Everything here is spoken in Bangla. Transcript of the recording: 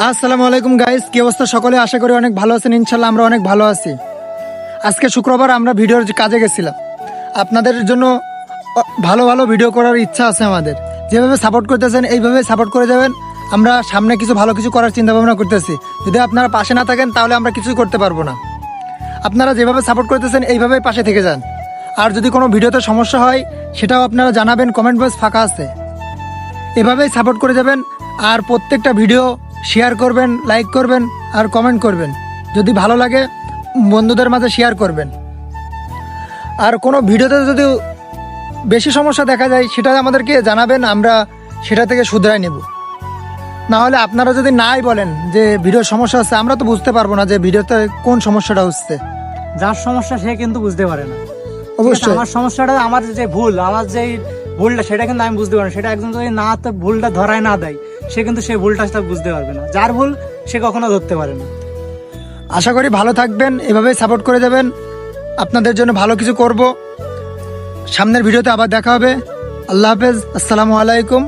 আসসালামু আলাইকুম গাইস, কি অবস্থা সকলে? আশা করি অনেক ভালো আছেন। ইনশাল্লাহ আমরা অনেক ভালো আছি। আজকে শুক্রবার, আমরা ভিডিওর কাজে গেছিলাম। আপনাদের জন্য ভালো ভালো ভিডিও করার ইচ্ছা আছে আমাদের। যেভাবে সাপোর্ট করতেছেন এইভাবে সাপোর্ট করে যাবেন। আমরা সামনে কিছু ভালো কিছু করার চিন্তা ভাবনা করতেছি। যদি আপনারা পাশে না থাকেন তাহলে আমরা কিছুই করতে পারবো না। আপনারা যেভাবে সাপোর্ট করতেছেন এইভাবে পাশে থেকে যান। আর যদি কোনো ভিডিওতে সমস্যা হয় সেটাও আপনারা জানাবেন, কমেন্ট বক্স ফাঁকা আছে। এভাবেই সাপোর্ট করে যাবেন। আর প্রত্যেকটা ভিডিও শেয়ার করবেন, লাইক করবেন আর কমেন্ট করবেন। যদি ভালো লাগে বন্ধুদের মাঝে শেয়ার করবেন। আর কোনো ভিডিওতে যদি বেশি সমস্যা দেখা যায় সেটা আমাদেরকে জানাবেন, আমরা সেটা থেকে শুধরাই নেব। না হলে আপনারা যদি নাই বলেন যে ভিডিওর সমস্যা হচ্ছে, আমরা তো বুঝতে পারবো না যে ভিডিওতে কোন সমস্যাটা হচ্ছে। যার সমস্যা সে কিন্তু বুঝতে পারে না। অবশ্যই আমার সমস্যাটা, আমার যে ভুল, আমার যে ভুলটা সেটা কিন্তু আমি বুঝতে পারি না। সেটা একজন যদি না তো ভুলটা ধরায় না দেয়, সে কিন্তু সেই ভুলটা বুঝতে পারবে না। যার ভুল সে কখনো ধরতে পারে না। আশা করি ভালো থাকবেন, এভাবেই সাপোর্ট করে যাবেন। আপনাদের জন্য ভালো কিছু করব। সামনের ভিডিওতে আবার দেখা হবে। আল্লাহ হাফেজ, আসসালামু আলাইকুম।